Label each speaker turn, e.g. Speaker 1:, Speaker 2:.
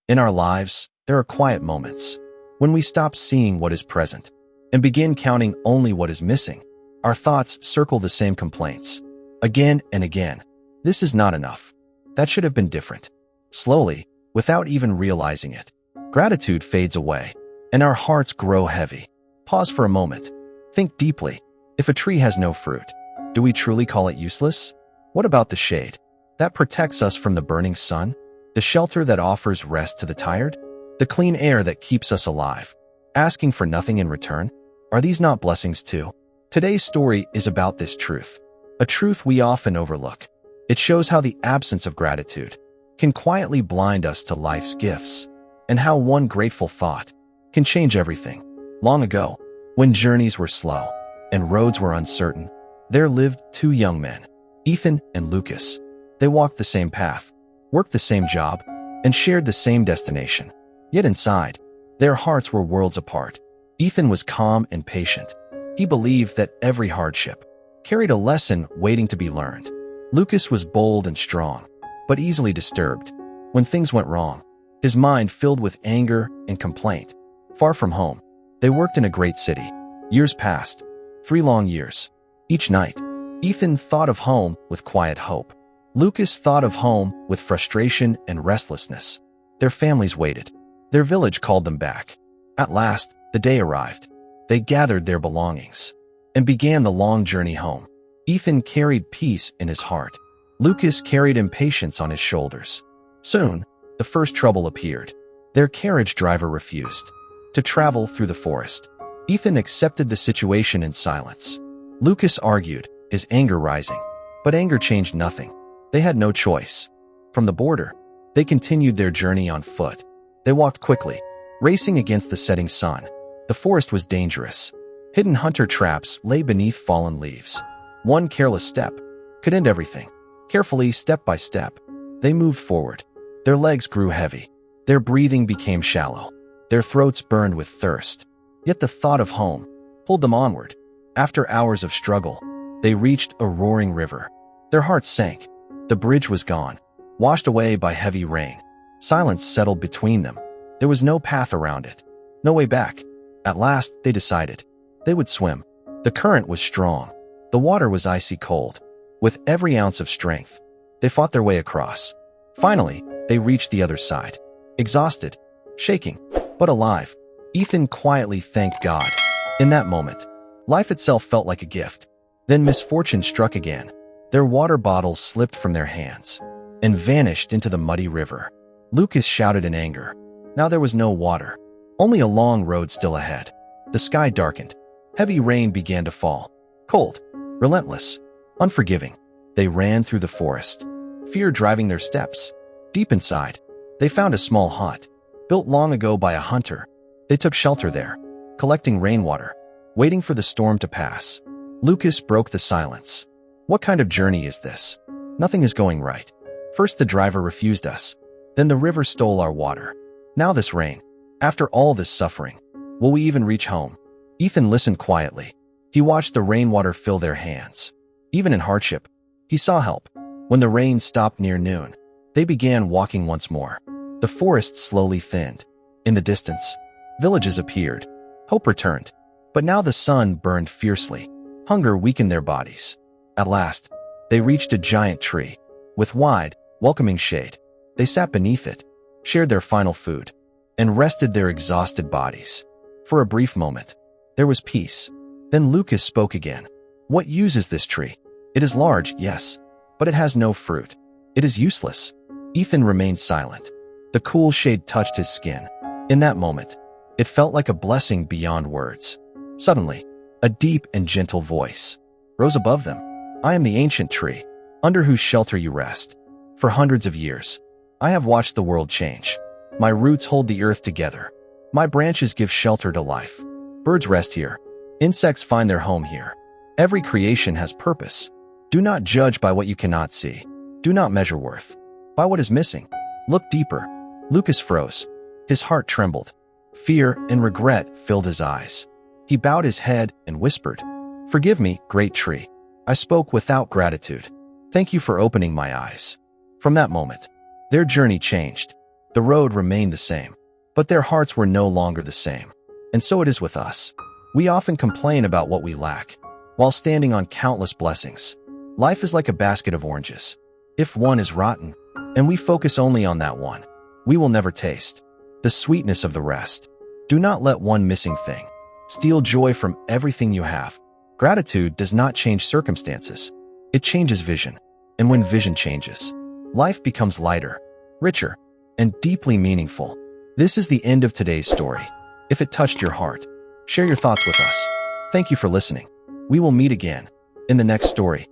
Speaker 1: In our lives, there are quiet moments when we stop seeing what is present and begin counting only what is missing. Our thoughts circle the same complaints again and again. This is not enough. That should have been different. Slowly, without even realizing it, gratitude fades away and our hearts grow heavy. Pause for a moment. Think deeply. If a tree has no fruit, do we truly call it useless? What about the shade that protects us from the burning sun? The shelter that offers rest to the tired? The clean air that keeps us alive, asking for nothing in return? Are these not blessings too? Today's story is about this truth, a truth we often overlook. It shows how the absence of gratitude can quietly blind us to life's gifts, and how one grateful thought can change everything. Long ago, when journeys were slow and roads were uncertain, there lived two young men, Ethan and Lucas. They walked the same path, worked the same job, and shared the same destination. Yet inside, their hearts were worlds apart. Ethan was calm and patient. He believed that every hardship carried a lesson waiting to be learned. Lucas was bold and strong, but easily disturbed. When things went wrong, his mind filled with anger and complaint. Far from home, they worked in a great city. Years passed, 3 long years. Each night, Ethan thought of home with quiet hope. Lucas thought of home with frustration and restlessness. Their families waited. Their village called them back. At last, the day arrived. They gathered their belongings and began the long journey home. Ethan carried peace in his heart. Lucas carried impatience on his shoulders. Soon, the first trouble appeared. Their carriage driver refused to travel through the forest. Ethan accepted the situation in silence. Lucas argued, his anger rising. But anger changed nothing. They had no choice. From the border, they continued their journey on foot. They walked quickly, racing against the setting sun. The forest was dangerous. Hidden hunter traps lay beneath fallen leaves. One careless step could end everything. Carefully, step by step, they moved forward. Their legs grew heavy. Their breathing became shallow. Their throats burned with thirst. Yet the thought of home pulled them onward. After hours of struggle, they reached a roaring river. Their hearts sank. The bridge was gone, washed away by heavy rain. Silence settled between them. There was no path around it, no way back. At last, they decided they would swim. The current was strong. The water was icy cold. With every ounce of strength, they fought their way across. Finally, they reached the other side. Exhausted, shaking, but alive, Ethan quietly thanked God. In that moment, life itself felt like a gift. Then misfortune struck again. Their water bottles slipped from their hands and vanished into the muddy river. Lucas shouted in anger. Now there was no water, only a long road still ahead. The sky darkened. Heavy rain began to fall. Cold, relentless, unforgiving. They ran through the forest, fear driving their steps. Deep inside, they found a small hut, built long ago by a hunter. They took shelter there, collecting rainwater, waiting for the storm to pass. Lucas broke the silence. What kind of journey is this? Nothing is going right. First the driver refused us. Then the river stole our water. Now this rain. After all this suffering, will we even reach home? Ethan listened quietly. He watched the rainwater fill their hands. Even in hardship, he saw help. When the rain stopped near noon, they began walking once more. The forest slowly thinned. In the distance, villages appeared. Hope returned. But now the sun burned fiercely. Hunger weakened their bodies. At last, they reached a giant tree with wide, welcoming shade. They sat beneath it, shared their final food, and rested their exhausted bodies. For a brief moment, there was peace. Then Lucas spoke again. What use is this tree? It is large, yes, but it has no fruit. It is useless. Ethan remained silent. The cool shade touched his skin. In that moment, it felt like a blessing beyond words. Suddenly, a deep and gentle voice rose above them. I am the ancient tree, under whose shelter you rest. For hundreds of years, I have watched the world change. My roots hold the earth together. My branches give shelter to life. Birds rest here. Insects find their home here. Every creation has purpose. Do not judge by what you cannot see. Do not measure worth by what is missing. Look deeper. Lucas froze. His heart trembled. Fear and regret filled his eyes. He bowed his head and whispered, "Forgive me, great tree. I spoke without gratitude. Thank you for opening my eyes." From that moment, their journey changed. The road remained the same, but their hearts were no longer the same. And so it is with us. We often complain about what we lack, while standing on countless blessings. Life is like a basket of oranges. If one is rotten, and we focus only on that one, we will never taste the sweetness of the rest. Do not let one missing thing steal joy from everything you have. Gratitude does not change circumstances. It changes vision. And when vision changes, life becomes lighter, richer, and deeply meaningful. This is the end of today's story. If it touched your heart, share your thoughts with us. Thank you for listening. We will meet again in the next story.